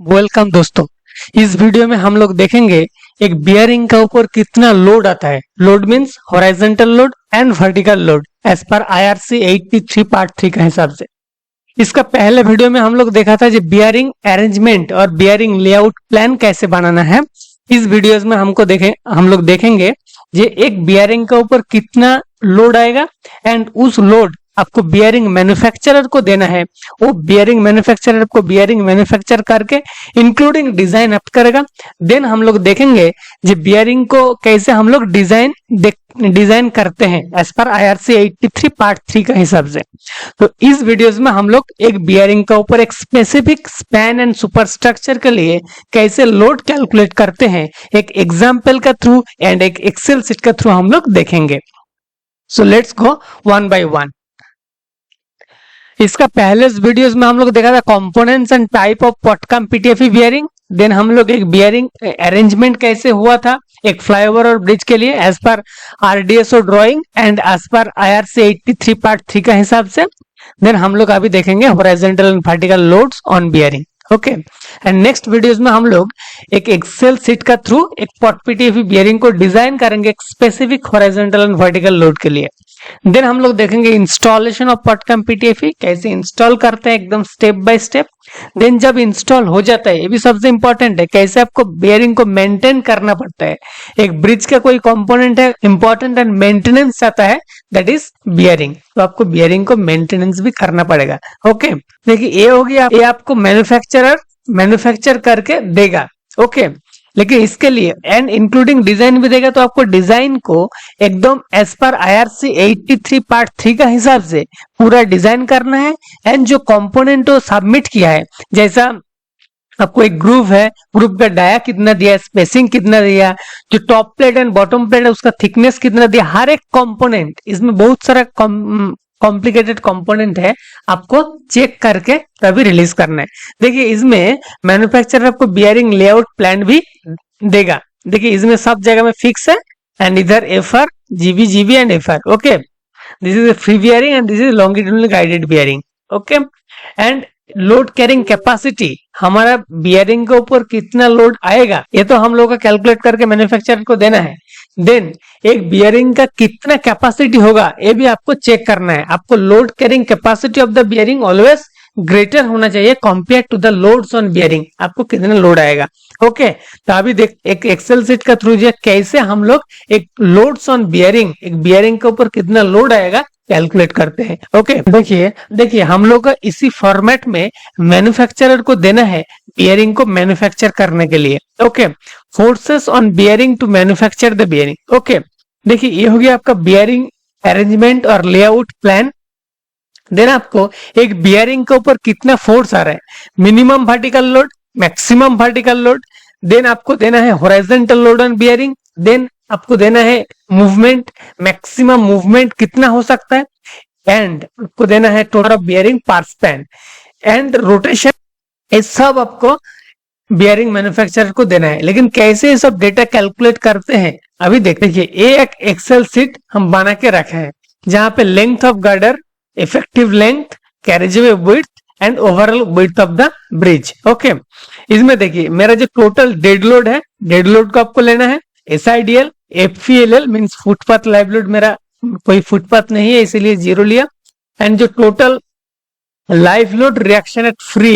Welcome दोस्तों। इस video में हम लोग देखेंगे एक बियरिंग का ऊपर कितना लोड आता है। Load means horizontal load and vertical load as per IRC 83 part 3 के हिसाब से। इसका पहले वीडियो में हम लोग देखा था जो बियरिंग अरेंजमेंट और बियरिंग लेआउट प्लान कैसे बनाना है। इस वीडियोस में हम लोग देखेंगे ये एक बियरिंग का ऊपर कितना लोड आएगा एंड उस लोड आपको बियरिंग मैन्युफैक्चरर को देना है। वो बियरिंग मैन्युफैक्चरर को बियरिंग मैन्युफैक्चर करके इंक्लूडिंग डिजाइन अप करेगा। देन हम लोग देखेंगे जो बियरिंग को कैसे हम लोग डिजाइन करते हैं एज पर IRC 83 पार्ट 3 का हिसाब से। तो इस वीडियोस में हम लोग एक बियरिंग का ऊपर एक स्पेसिफिक स्पैन एंड सुपरस्ट्रक्चर के लिए कैसे लोड कैलकुलेट करते हैं एक एग्जाम्पल का थ्रू एंड एक एक्सेल शीट का थ्रू हम लोग देखेंगे। So let's go one by one. इसका पहले वीडियोस में हम लोग देखा था components and type of pot cum PTFE bearing. Then हम लोग एक बियरिंग अरेंजमेंट कैसे हुआ था एक फ्लाईओवर और ब्रिज के लिए as per RDSO drawing and as per IRC 83 part 3 का हिसाब से। देन हम लोग अभी देखेंगे horizontal and vertical loads on bearing. Okay and next videos में हम लोग एक एक्सेल शीट का थ्रू एक पॉट PTFE बियरिंग को डिजाइन करेंगे एक specific horizontal and vertical load के लिए। देन हम लोग देखेंगे इंस्टॉलेशन ऑफ पॉटकम PTFE कैसे इंस्टॉल करते हैं एकदम स्टेप बाय स्टेप। देन जब इंस्टॉल हो जाता है ये भी सबसे इंपॉर्टेंट है कैसे आपको बियरिंग को मेंटेन करना पड़ता है। एक ब्रिज का कोई कंपोनेंट है इंपॉर्टेंट एंड मेंटेनेंस आता है दैट इज बियरिंग। तो आपको बियरिंग को मेंटेनेंस भी करना पड़ेगा। ओके देखिए ये हो गया, ये आपको मैन्युफैक्चर करके देगा। ओके लेकिन इसके लिए एंड इंक्लूडिंग डिजाइन भी देगा। तो आपको डिजाइन को एकदम एज पर IRC 83 पार्ट 3 का हिसाब से पूरा डिजाइन करना है एंड जो कंपोनेंट वो सबमिट किया है जैसा आपको एक ग्रुप है, ग्रुप का डाया कितना दिया, स्पेसिंग कितना दिया, जो top plate and bottom plate है उसका थिकनेस कितना दिया, हर एक कंपोनेंट इसमें बहुत सारा कॉम्प्लिकेटेड कंपोनेंट है आपको चेक करके तभी रिलीज करना है। देखिए इसमें मैन्युफैक्चरर आपको बियरिंग लेआउट प्लान भी देगा। देखिए इसमें सब जगह में फिक्स है एंड इधर FR GB and FR। Okay this is free bearing and this is longitudinal guided bearing. Okay and load carrying capacity हमारा बियरिंग के ऊपर कितना लोड आएगा ये तो हम लोग का कैलकुलेट करके मैन्युफैक्चरर को देना है। देन एक बियरिंग का कितना कैपेसिटी होगा ये भी आपको चेक करना है। आपको load carrying capacity of the bearing always greater होना चाहिए compare to the loads on bearing. आपको कितना लोड आएगा। ओके तो अभी देख एक एक्सेल शीट का थ्रू जो कैसे हम लोग एक लोड्स ऑन बियरिंग एक बियरिंग के ऊपर कितना लोड आएगा कैलकुलेट करते हैं। ओके देखिए हम लोग का इसी फॉर्मेट में मैन्युफैक्चरर को देना है बियरिंग को मैन्युफैक्चर करने के लिए। Okay forces on bearing to manufacture the bearing. Okay देखिए ये हो गया आपका बियरिंग अरेंजमेंट और लेआउट प्लान। देन आपको एक बियरिंग के ऊपर कितना फोर्स आ रहा है, minimum vertical load, maximum vertical load. Then आपको देना है horizontal load on bearing. Then आपको देना है मूवमेंट, मैक्सिमम मूवमेंट कितना हो सकता है एंड आपको देना है total of bearing per span and rotation. ये सब आपको बियरिंग मैन्युफैक्चरर को देना है। लेकिन कैसे ये सब डेटा कैलकुलेट करते हैं अभी देखते हैं। ये एक एक्सेल शीट हम बना के रखे हैं जहां पे length of girder, effective length, carriageway width and overall width of the bridge. Okay इसमें देखिए मेरा जो टोटल डेड लोड है, डेड लोड को आपको लेना है SIDL, FPLL means footpath live load, मेरा कोई फुटपाथ नहीं है इसीलिए 0 लिया। एंड जो total live load reaction at free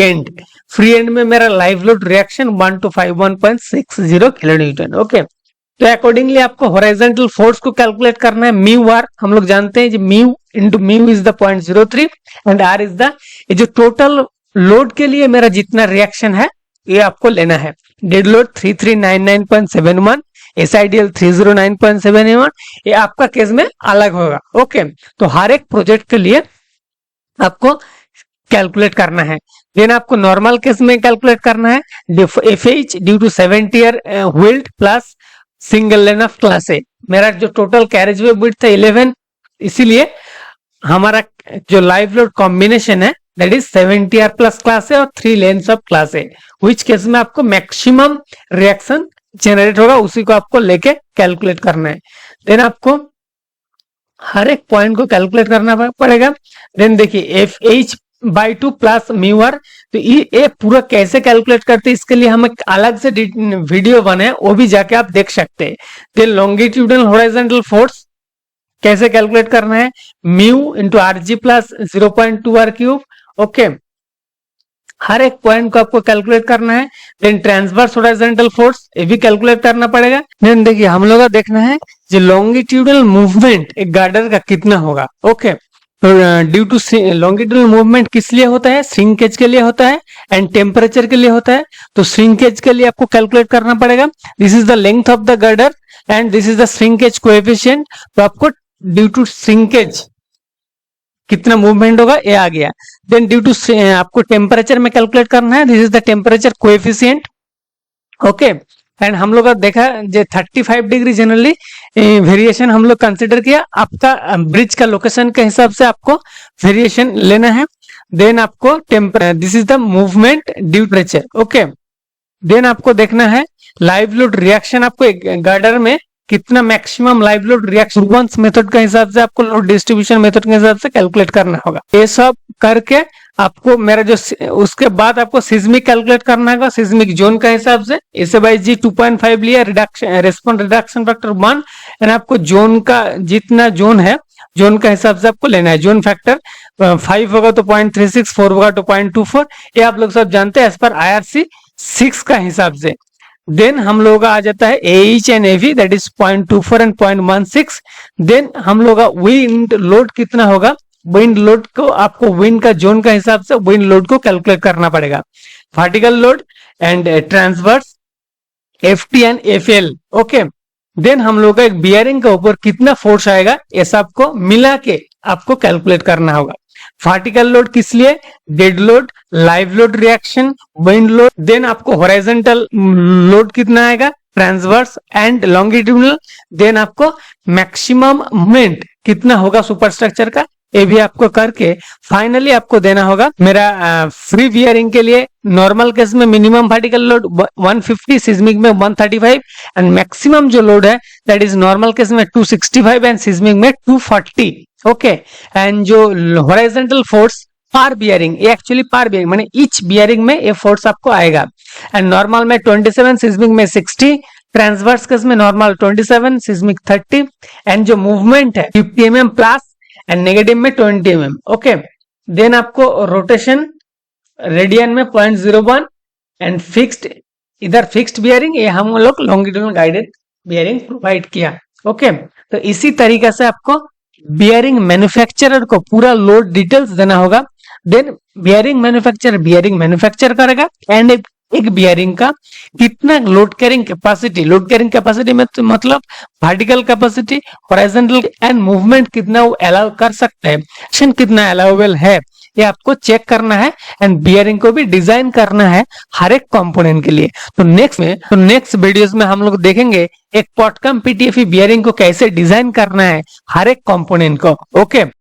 end में मेरा live load reaction 1251.60 kilonewton. Okay तो अकॉर्डिंगली आपको हॉरिजॉन्टल फोर्स को कैलकुलेट करना है। म्यू आर हम लोग जानते हैं mu into mu is the 0.03 and R is the जो टोटल लोड के लिए मेरा जितना रिएक्शन है ये आपको लेना है। डेड लोड 3399.71, SIDL 309.71, ये आपका केस में अलग होगा। ओके तो हर एक प्रोजेक्ट के लिए आपको कैलकुलेट करना है। देन आपको नॉर्मल केस में कैलकुलेट करना है FH due to 70 R wheeled plus single lane of class A. मेरा जो टोटल कैरेजवे विड्थ था 11, इसीलिए हमारा जो लाइव लोड कॉम्बिनेशन है that is 70 year plus class ए और 3 lens of class A, which case में आपको मैक्सिमम रिएक्शन जनरेट होगा उसी को आपको लेके कैलकुलेट करना है। देन आपको हर एक पॉइंट को कैलकुलेट करना पड़ेगा। देन देखिए FH by 2 plus mu R. तो ये पूरा कैसे कैलकुलेट करते हैं इसके लिए हम एक अलग से वीडियो बनाए, वो भी जाके आप देख सकते हैं। देन लॉन्गिट्यूडनल हॉरिजॉन्टल फोर्स कैसे कैलकुलेट करना है, mu into R G plus 0.2 R cube. Okay, हर एक पॉइंट को आपको कैलकुलेट करना है। देन ट्रांसवर्स हॉरिजॉन्टल फोर्स ये भी कैलकुलेट करना पड़ेगा। देन देखिए हम लोग का देखना है जो लॉन्गिट्यूडनल मूवमेंट एक गार्डर का कितना होगा। ओके, तो ड्यू टू लॉन्गिट्यूडनल मूवमेंट किस लिए होता है, श्रिंकेज के लिए होता है एंड टेम्परेचर के लिए होता है। तो श्रिंकेज के लिए आपको कैलकुलेट करना पड़ेगा, this is the length of the girder and this is the shrinkage coefficient. तो आपको ड्यू टू श्रिंकेज कितना मूवमेंट होगा ये आ गया। देन ड्यू टू आपको टेम्परेचर में कैलकुलेट करना है, this is the temperature coefficient. Okay, and हम लोग का देखा जो 35 डिग्री जनरली वेरिएशन हम लोग कंसिडर किया, आपका ब्रिज का लोकेशन के हिसाब से आपको वेरिएशन लेना है। देन आपको this is the movement due temperature. Okay, then आपको देखना है लाइव लोड रिएक्शन, आपको एक गार्डर में कितना मैक्सिमम लाइव लोड रिएक्शन वंस मेथड के हिसाब से आपको लोड डिस्ट्रीब्यूशन मेथड के हिसाब से कैलकुलेट करना होगा। ये सब करके आपको मेरा जो उसके बाद आपको सिस्मिक कैलकुलेट करना होगा सिस्मिक जोन का हिसाब से। इसे बाई जी 2.5 लिया, reduction response reduction factor 1 and आपको जोन का जितना जोन है जोन का हिसाब से आपको लेना है। जोन फैक्टर 5 होगा तो 0.36, 4 होगा तो 0.24, ये आप लोग सब जानते हैं एज पर IRC 6 का हिसाब से। देन हम लोग आ जाता है AH and AV that is 0.24 and 0.16। देन हम लोग विंड लोड कितना होगा, विंड लोड को आपको विंड का जोन का हिसाब से विंड लोड को कैलकुलेट करना पड़ेगा। Vertical load and transverse FT and FL। Okay, then हम लोग का एक बियरिंग के ऊपर कितना फोर्स आएगा ये सब को मिला के आपको कैलकुलेट करना होगा। वर्टिकल लोड किस लिए, dead load, live load reaction, wind load. Then आपको हॉरिजॉन्टल लोड कितना आएगा, ट्रांसवर्स एंड लॉन्गिट्यूडनल। देन आपको मैक्सिमम मूवमेंट कितना होगा सुपरस्ट्रक्चर का, ये भी आपको करके फाइनली आपको देना होगा। मेरा फ्री बियरिंग के लिए नॉर्मल केस में मिनिमम वर्टिकल लोड 150, सिस्मिक में 135 एंड मैक्सिमम जो लोड है दैट इज नॉर्मल केस में 265 एंड सिस्मिक में 240। ओके, एंड जो हॉरिजॉन्टल फोर्स पार बियरिंग, ये एक्चुअली पार बियरिंग माने ईच बियरिंग में ये फोर्स आपको आएगा। एंड नॉर्मल में 27, सिस्मिक में 60, ट्रांसवर्स केस में नॉर्मल 27, सिस्मिक 30 एंड जो मूवमेंट है 50 mm प्लस एंड नेगेटिव में 20 mm। ओके, देन आपको रोटेशन रेडियन में 0.01 एंड फिक्स्ड, इधर फिक्स्ड बियरिंग, ये हम लोग लॉन्गिट्यूडनल गाइडेड बियरिंग प्रोवाइड किया। ओके, तो इसी तरीके से आपको बियरिंग मैन्युफैक्चरर को पूरा लोड डिटेल्स देना होगा। देन बियरिंग मैन्युफैक्चर करेगा एंड एक बियरिंग का कितना लोड कैरिंग कैपेसिटी में तो मतलब vertical capacity, horizontal and movement कितना वो अलाउ कर सकता है, एक्शन कितना अलाउएबल है, ये आपको चेक करना है एंड बियरिंग को भी डिजाइन करना है हर एक कंपोनेंट के लिए। तो नेक्स्ट वीडियोस में हम लोग देखेंगे एक पॉटकम PTFE बियरिंग को कैसे डिजाइन करना है हर एक कंपोनेंट को। ओके।